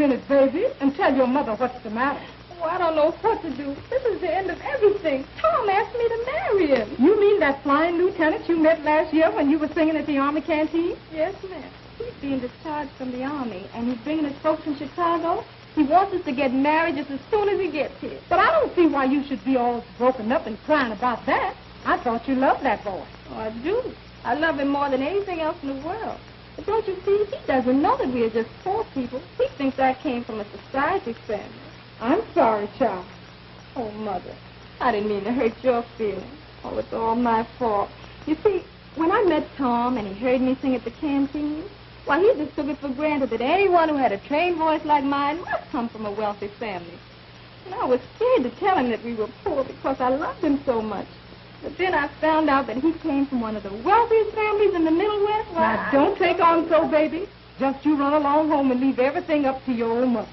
minute, baby, and tell your mother what's the matter. Oh, I don't know what to do. This is the end of everything. Tom asked me to marry him. You mean that flying lieutenant you met last year when you were singing at the Army canteen? Yes, ma'am. He's being discharged from the Army, and he's bringing his folks from Chicago. He wants us to get married just as soon as he gets here. But I don't see why you should be all broken up and crying about that. I thought you loved that boy. Oh, I do. I love him more than anything else in the world. But don't you see, he doesn't know that we are just poor people. He thinks I came from a society family. I'm sorry, child. Oh, Mother, I didn't mean to hurt your feelings. Oh, it's all my fault. You see, when I met Tom and he heard me sing at the canteen, why, he just took it for granted that anyone who had a trained voice like mine must come from a wealthy family. And I was scared to tell him that we were poor because I loved him so much. But then I found out that he came from one of the wealthiest families in the Middle West. Now, don't take on so, baby. Just you run along home and leave everything up to your own mother.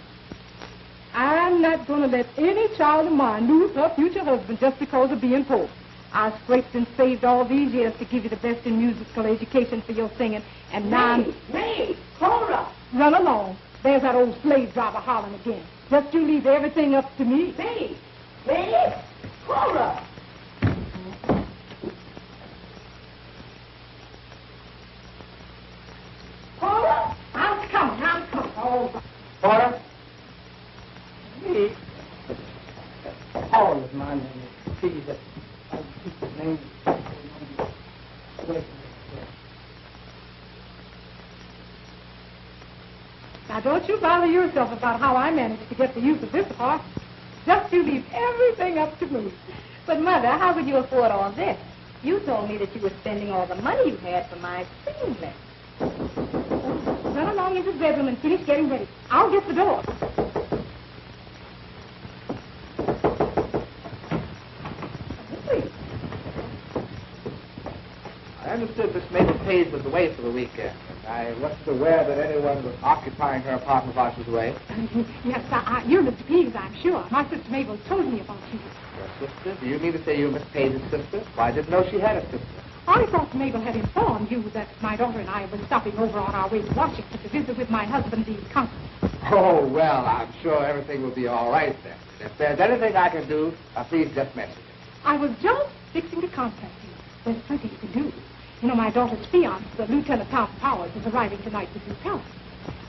I'm not going to let any child of mine lose her future husband just because of being poor. I scraped and saved all these years to give you the best in musical education for your singing, and now May, Cora! Run along. There's that old slave driver hollering again. Just you leave everything up to me. May, Cora! Cora! I'm coming. Oh, Cora? Me? Paul is my name. Please, I'll keep his name. now don't you bother yourself about how I managed to get the use of this apartment. Just you leave everything up to me. But, Mother, how could you afford all this? You told me that you were spending all the money you had for my singing lesson. Run along into the bedroom and finish getting ready. I'll get the door. I understood Miss Mabel Page was away for the weekend. I wasn't aware that anyone was occupying her apartment while she was away. Yes, you're Mr. Pease, I'm sure. My sister Mabel told me about you. Your sister? Do you mean to say you're Miss Page's sister? Well, I didn't know she had a sister. I thought Mabel had informed you that my daughter and I were stopping over on our way to Washington to visit with my husband, the consul. Oh, well, I'm sure everything will be all right then. If there's anything I can do, please just mention it. I was just fixing to contact you. There's plenty you can do. You know, my daughter's fiance, Lieutenant Tom Powers, is arriving tonight with his cousin.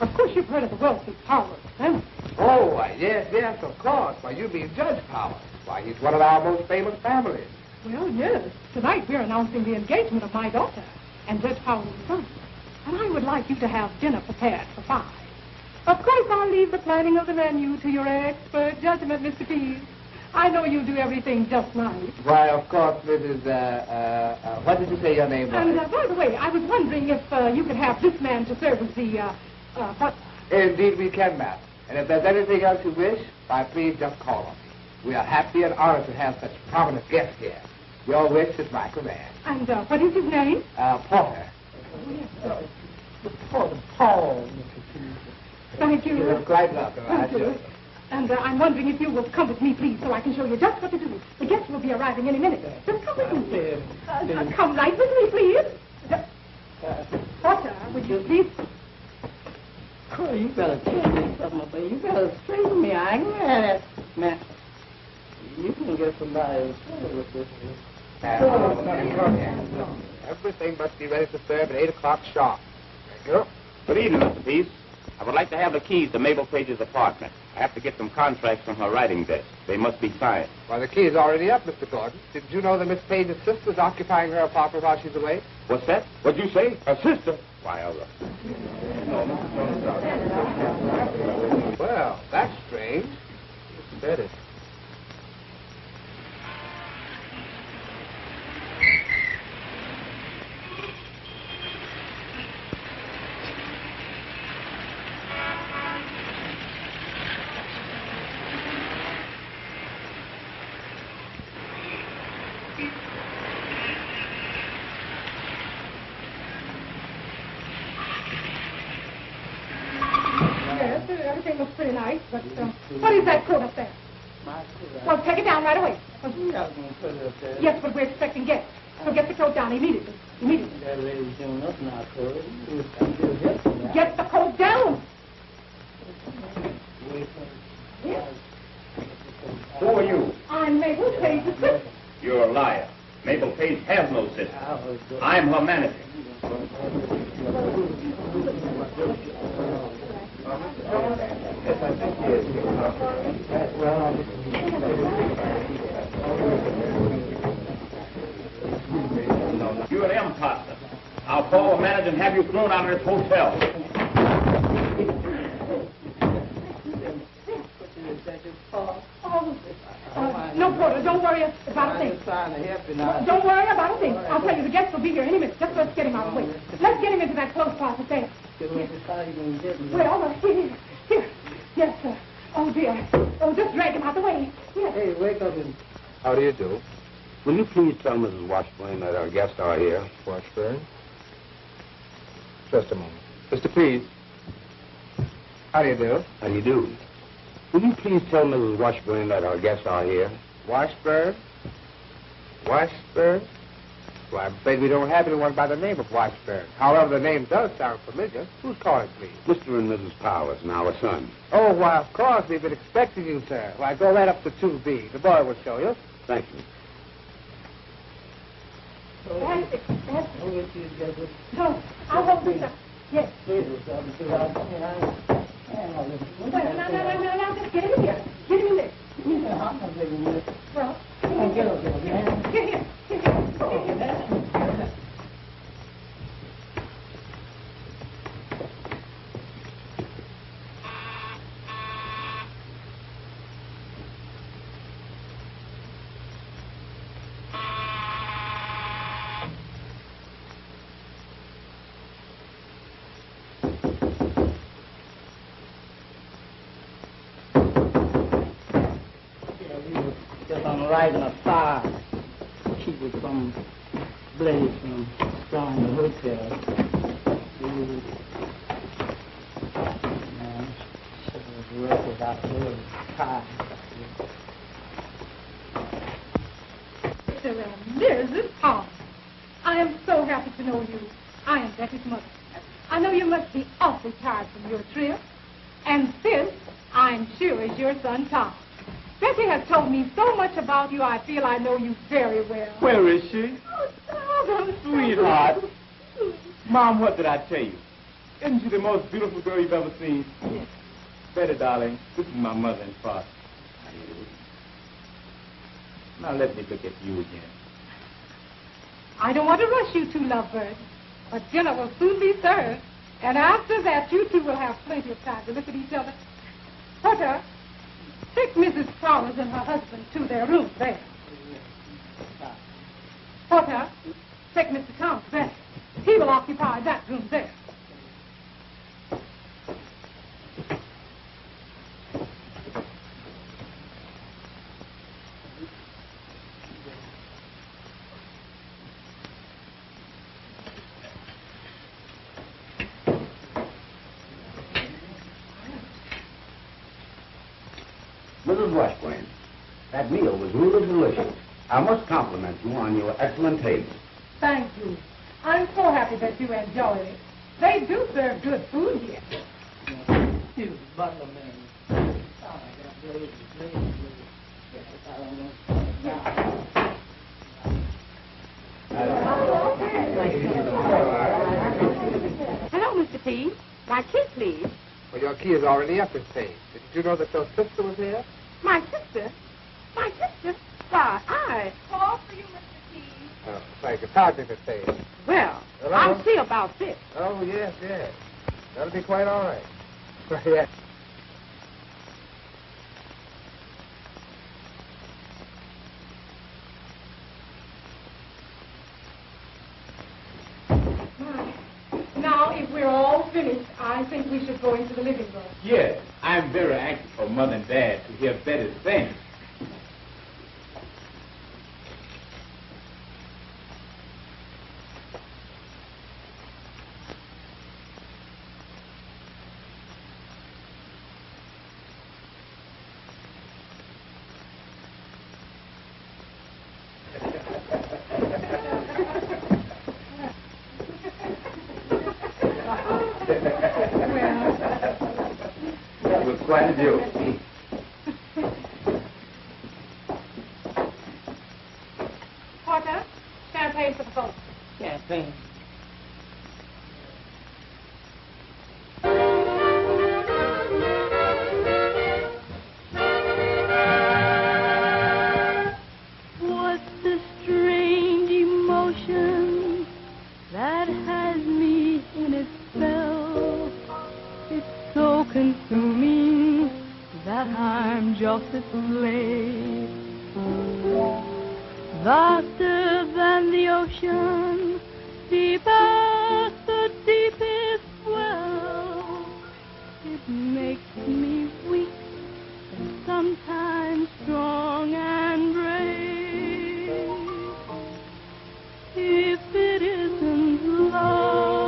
Of course, you've heard of the wealthy Powers, haven't you? Oh, yes, of course. Why, you mean Judge Powers. Why, he's one of our most famous families. Well, yes. Tonight we're announcing the engagement of my daughter and Judge Powers' son. And I would like you to have dinner prepared for 5. Of course, I'll leave the planning of the menu to your expert judgment, Mr. Pease. I know you do everything just right. Why, of course, Mrs. What did you say your name was? And, by the way, I was wondering if you could have this man to serve as the, what? Indeed we can, ma'am. And if there's anything else you wish, why, please just call on me. We are happy and honored to have such prominent guests here. Your wish is my command. And, what is his name? Porter. Porter. Paul, Mr. Pease. Thank you. You're quite welcome. Thank you. And I'm wondering if you will come with me, please, so I can show you just what to do. The guests will be arriving any minute. Just come with me. Come right with me, please. Porter, would you please? Oh, you better tell me something, baby. You better straighten me. I ain't mad at man. You can get somebody to play with this. Everything must be ready to serve at 8 o'clock sharp. Thank you. Good evening, Mr. Pease. I would like to have the keys to Mabel Page's apartment. I have to get some contracts from her writing desk. They must be signed. Well, the key is already up, Mr. Gordon. Didn't you know that Miss Page's sister is occupying her apartment while she's away? What's that? What'd you say? Her sister? Why, Well, that's strange. Who said it? Everything looks pretty nice, but what is that coat up there? My coat. Well, take it down right away. You're not going to put it up there. Yes, but we're expecting guests. So get the coat down immediately. That lady's doing nothing out there. Get the coat down. Yes. Who are you? I'm Mabel Page's sister. You're a liar. Mabel Page has no sister. I'm her manager. You're an imposter. I'll call the manager and have you thrown out of this hotel. No, Porter, don't worry about a thing. Don't worry about a thing. I'll tell you, the guests will be here any minute. Just let's get him out of the way. Let's get him into that clothes closet there. Well, here. Yes, sir. Oh, dear. Oh, just drag him out of the way. Yes. Hey, wake up and... How do you do? Will you please tell Mrs. Washburn that our guests are here? Washburn? Just a moment. Mr. Pease. How do you do? How do you do? Will you please tell Mrs. Washburn that our guests are here? Washburn? Washburn? Well, I'm afraid we don't have anyone by the name of Washburn. However, the name does sound familiar. Who's calling, please? Mr. and Mrs. Powers and our son. Oh, why, of course. We've been expecting you, sir. Why, go right up to 2B. The boy will show you. Thank you. That's it. No, I'll hold this up. Yes. Well, now, just get him in here. Get him in there. Well, get here. Lighting a fire to keep it from blaze from destroying the hotel. The record out there tired. Mr. Mrs. Powers, I am so happy to know you. I am Becky's mother. I know you must be awfully tired from your trip. And this, I'm sure, is your son, Tom. Betty has told me so much about you, I feel I know you very well. Where is she? Oh, Sweetheart. Mom, what did I tell you? Isn't she the most beautiful girl you've ever seen? Yes. Betty, darling, this is my mother and father. How do you do? Now let me look at you again. I don't want to rush you two lovebirds, but dinner will soon be served. And after that, you two will have plenty of time to look at each other. Porter, take Mrs. Powers and her husband to their room there. Porter, take Mr. Tom's bed. He will occupy that room there. Mrs. Washburn, that meal was really delicious. I must compliment you on your excellent taste. Thank you. I'm so happy that you enjoyed it. They do serve good food here. He was butler man. Oh, I got blaze. Hello, Mr. P. My key, please. Well, your key is already up in Page. Didn't you know that your sister was here? My sister? My sister? Why, I... Call for you, Mr. P. Oh, thank you. Talk to me, Page. Well, Hello? I'll see about this. Oh, yes. That'll be quite all right. Yes. Now, if we're all finished, I think we should go into the living room. Yes, I'm very anxious for Mother and Dad to hear Betty's sing. That was quite a joke. champagne for the folks. Champagne. What's the strange emotion that has me in its spell? It's so consuming that I'm just its slave. Vaster than the ocean, deep as the deepest well. It makes me weak and sometimes strong and brave. If it isn't love,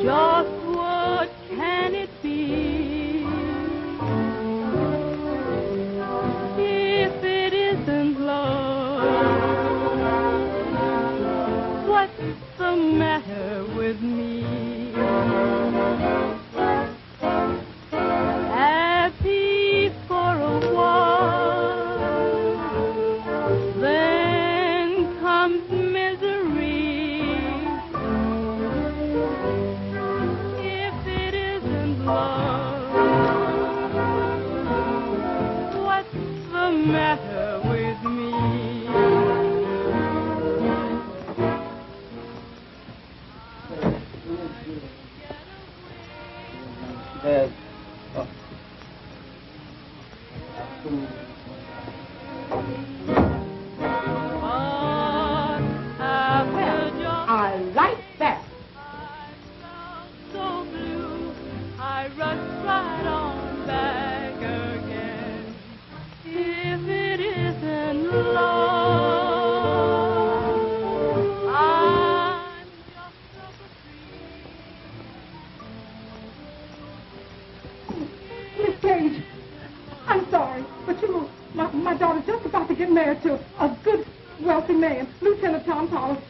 just what can it be? If it isn't love, what's the matter with me? Happy for a while, then comes misery. If it isn't love, what's the matter with me? Dad. I like that. So blue, I rush right on back again. If it isn't love, I'm just up a tree. Miss Page, I'm sorry, but you know, my daughter's just about to get married to a good, wealthy man, Lieutenant Tom Pollard.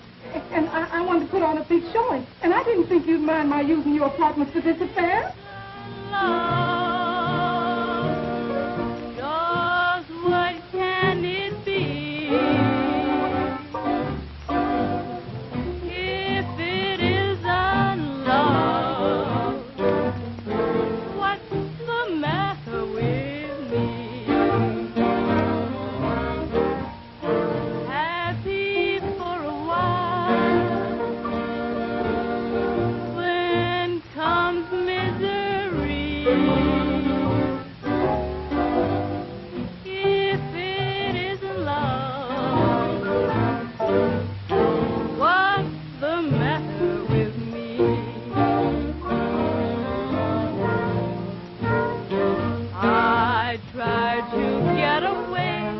And I wanted to put on a big showing. And I didn't think you'd mind my using your apartment for this affair. Love, just what can it be? If it isn't love, what's the matter with me? Happy for a while, then comes misery. If it isn't love, what's the matter with me? I tried to get away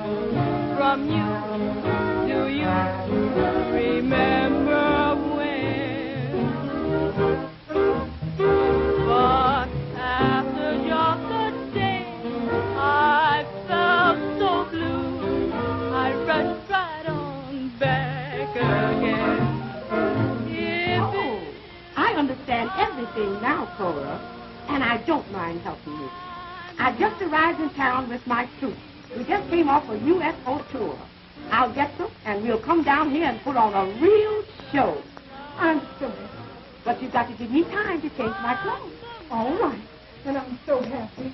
from you. Do you remember when? But after just a day, I felt so blue, I rushed right on back again. If Oh, I understand everything now, Cora, and I don't mind helping you. I just arrived in town with my troops. We just came off a UFO tour. I'll get them, and we'll come down here and put on a real show. I'm sorry. But you've got to give me time to change my clothes. All right. And I'm so happy.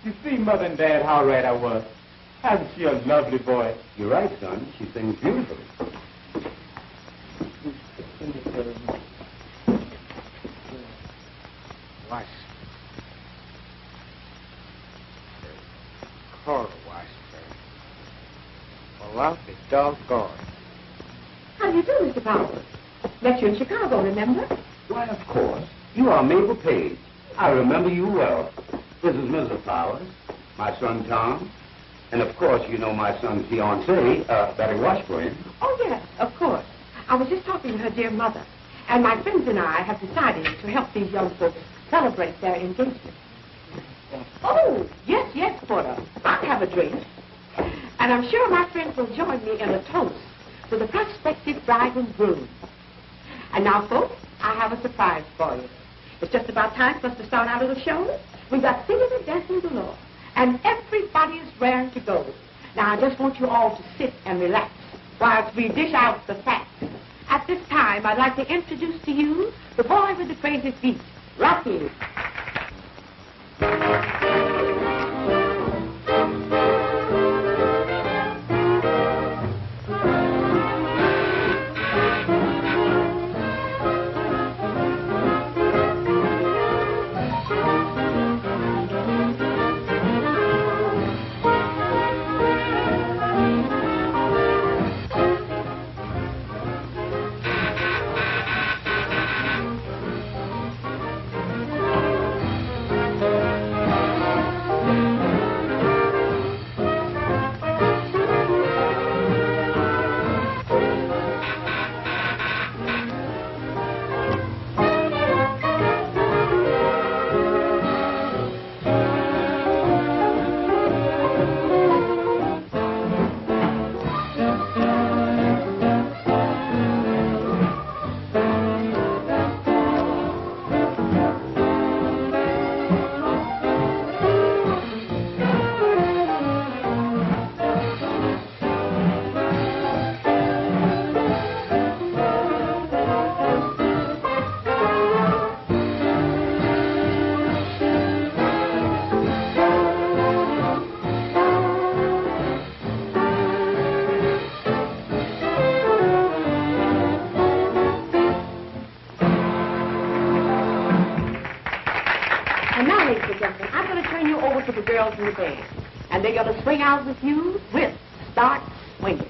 You see, Mother and Dad, how right I was. Hasn't she a lovely voice? You're right, son. She sings beautifully. Washington. Cora Washington. Well, I'll be doggone. How do you do, Mr. Powers? Met you in Chicago, remember? Why, of course. You are Mabel Page. I remember you well. This is Mrs. Powers, my son Tom, and of course you know my son's fiancée, Betty Washburn. Oh, yes, of course. I was just talking to her dear mother, and my friends and I have decided to help these young folks celebrate their engagement. Oh, yes, Porter. I'll have a drink. And And I'm sure my friends will join me in a toast to the prospective bride and groom. And now, folks, I have a surprise for you. It's just about time for us to start our little show. We've got singing and dancing galore, and everybody is raring to go. Now, I just want you all to sit and relax whilst we dish out the facts. At this time, I'd like to introduce to you the boy with the crazy feet, Rocky. In the band, and they're going to swing out with you with Start Swinging.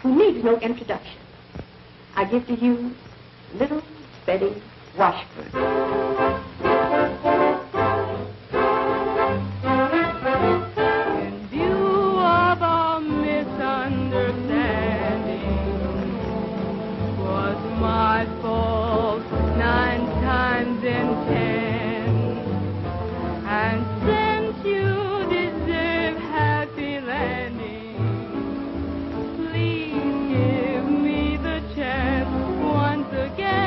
Who needs no introduction. I give to you little Betty Washburn. In view of a misunderstanding, was my fault 9 times in 10, and since you deserve happy landing, once again.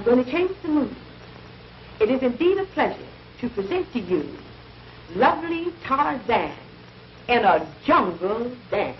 going to change the mood. It is indeed a pleasure to present to you lovely Tarzan in a jungle dance.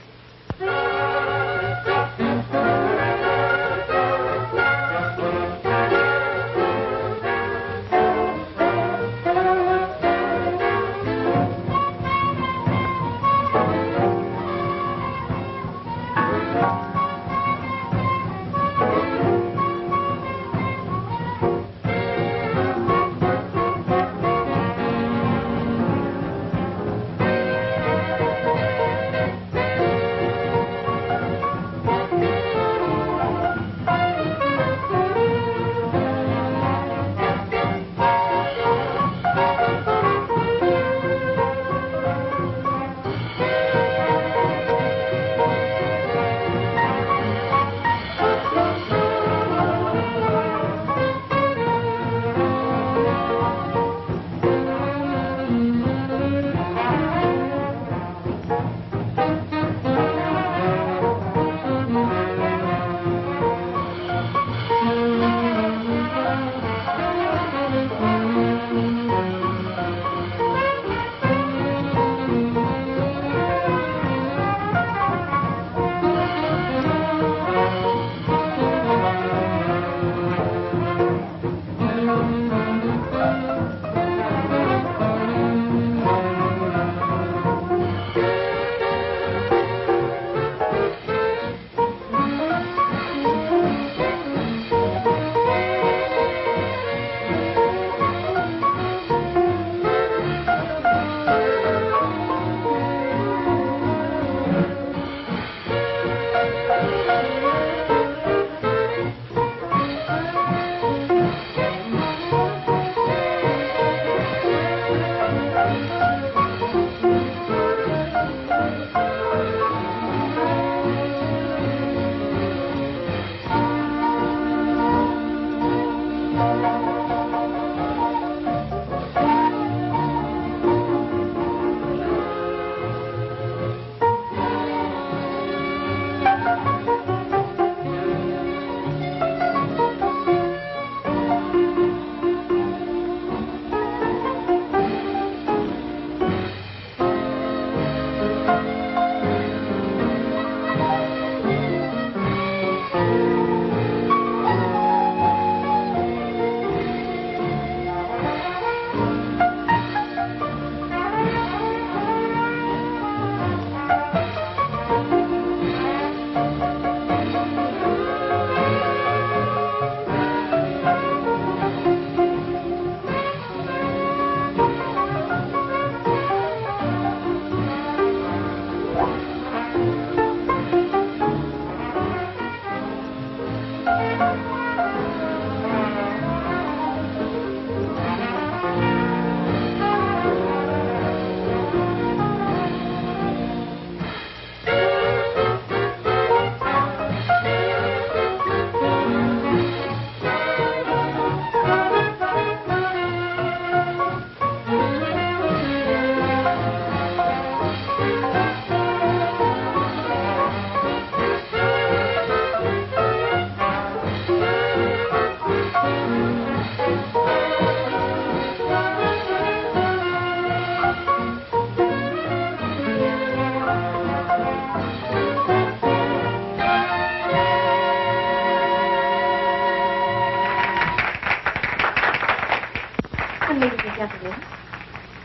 gentlemen,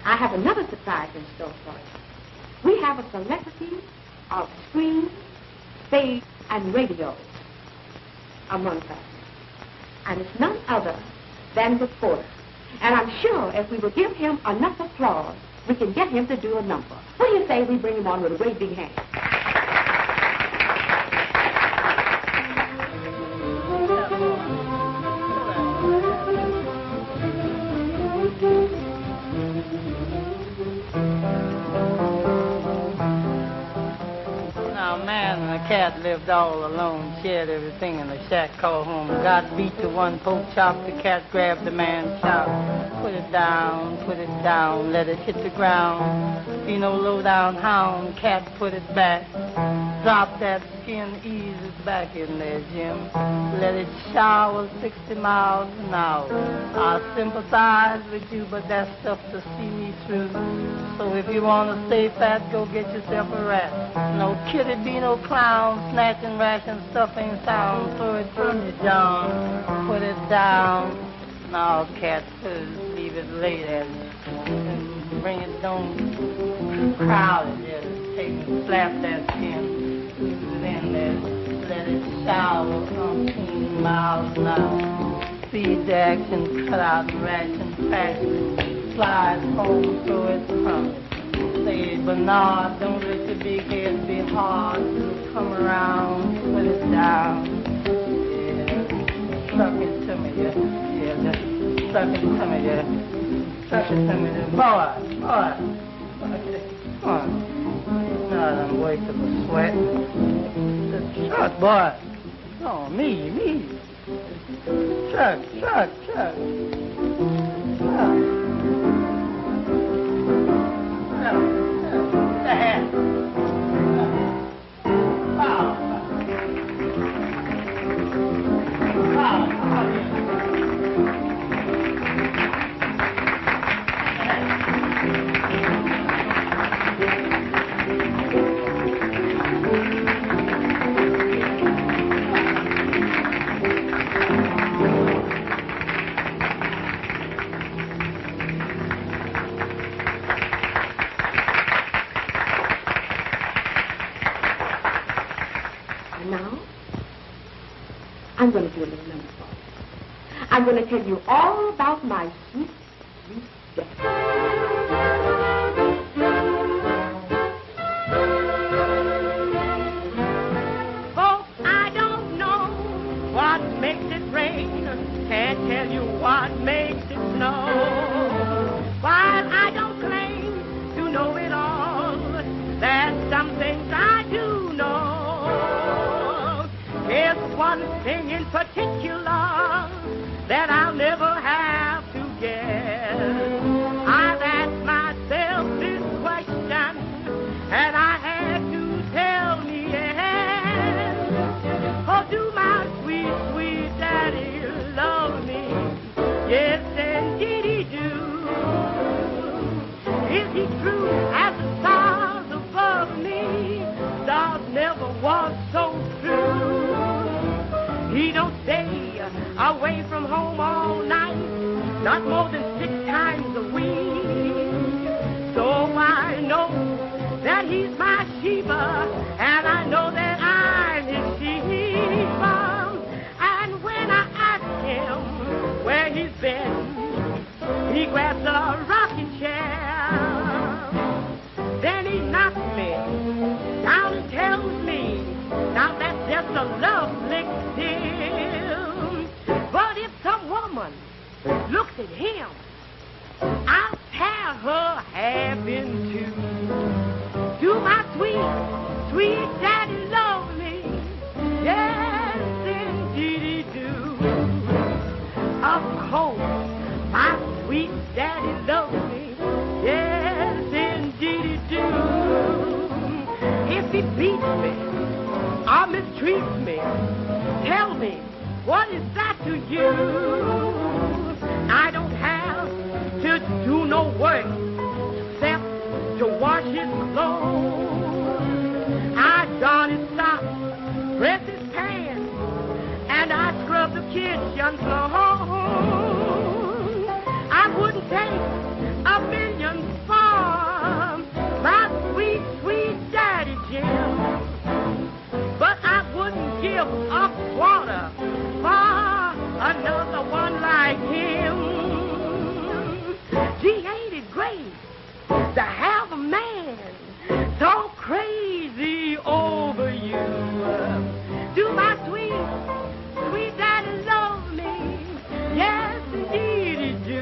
I have another surprise in store for you. We have a celebrity of screen, stage, and radio among us. And it's none other than the porter. And I'm sure if we would give him enough applause, we can get him to do a number. What do you say we bring him on with a great big hand? Now, a man and a cat lived all alone, shared everything in a shack called home. Got beat to one pork chop, the cat grabbed the man's chop. Put it down, let it hit the ground. Be no low-down hound, cat put it back. Drop that skin, ease it back in there, Jim. Let it shower 60 miles an hour. I sympathize with you, but that's stuff to see me through. So if you want to stay fat, go get yourself a rat. No kitty be no clown, snatching ration stuff ain't sound. Throw it from you, John. Put it down. Now, cat, leave it late at it. And bring it down crowded. Just take and slap that skin. Squeeze it in there. Let it shower 15 miles an hour. Feed the action, cut out the ration, fashion. Slide home, throw it from it. Say, Bernard, don't let your big head be hard. Come around, put it down. Yeah, suck it to me, yeah. Just suck it to me, yeah. Suck it to me, yeah. Boy. Come on. Now I'm wasting the sweat. Chuck, boy. No, me. Chuck. The hand. I'm going to do a little number for you. I'm going to tell you all about my sweet, sweet daddy. Folks, I don't know what makes it rain. Can't tell you what makes it snow. While I don't claim to know it all, there's some things I do know. There's one thing in particular that I'll never have to guess. I've asked myself this question, and I had to tell me yes. Oh, do my sweet, sweet daddy love me? Yes, indeed he do. Is he true as the stars above me? Stars never was so true. He don't stay away from home all night, not more than 6 times a week. So I know that he's my Sheba, and I know that I'm his Sheba. And when I ask him where he's been, he grabs a rocking chair. Then he knocks me down and tells me, now that's just a love lick still. But if some woman looks at him, I'll tear her half in two. Do my sweet, sweet daddy love me? Yes, indeed he do. Of course, my sweet daddy loves me. Yes, indeed he do. If he beats me or mistreats me, tell me, what is that to you? I don't have to do no work except to wash his clothes. I darn his socks, press his pants, and I scrub the kitchen floor. I wouldn't take a million for my sweet, sweet daddy Jim, but I wouldn't give a quarter for another one like him. Gee, ain't it great to have a man so crazy over you? Do my sweet, sweet daddy love me? Yes, indeed he do.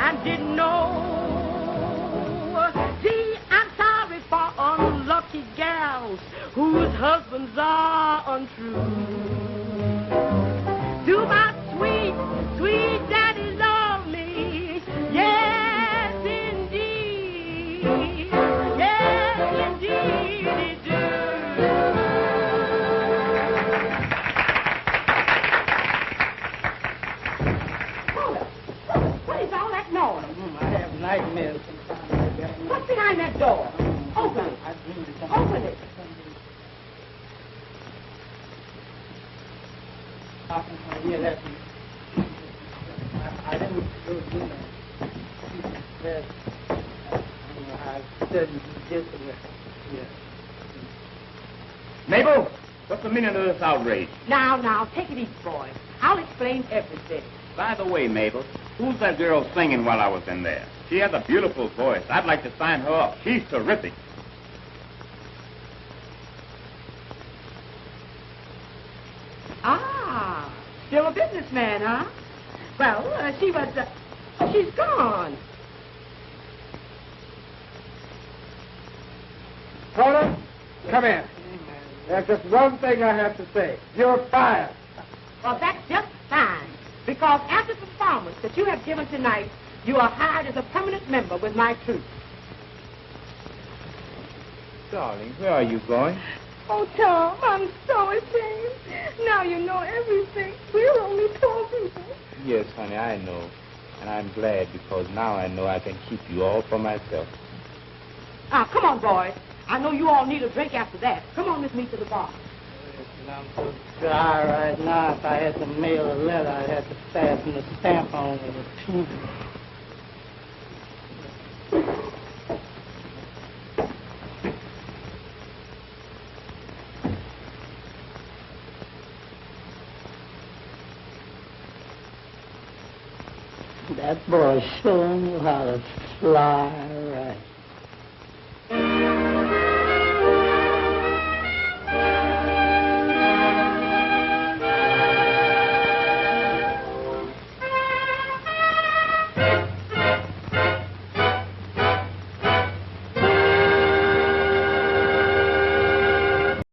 I didn't know. Gee, I'm sorry for unlucky gals whose husbands are untrue. Do my sweet, sweet daddy love me? Yes, indeed. Yes, indeed he do. What is all that noise? I have nightmares sometimes. What's behind that door? Open it. Open it. Yeah, that's I didn't go do that. I studied this. Yeah. Mabel, what's the meaning of this outrage? Now, take it easy, boy. I'll explain everything. By the way, Mabel, who's that girl singing while I was in there? She has a beautiful voice. I'd like to sign her up. She's terrific. Ah, still a businessman, huh? Well, she was, she's gone. Cora, come in. There's just one thing I have to say. You're fired. Well, that's just fine. Because after the performance that you have given tonight, you are hired as a permanent member with my troupe. Darling, where are you going? Oh, Tom, I'm so ashamed. Now you know everything. We're only poor people. Yes, honey, I know. And I'm glad because now I know I can keep you all for myself. Ah, come on, boys. I know you all need a drink after that. Come on with me to the bar. I'm so dry right now. If I had to mail a letter, I'd have to fasten the stamp on with a tube. That boy sure knew how to fly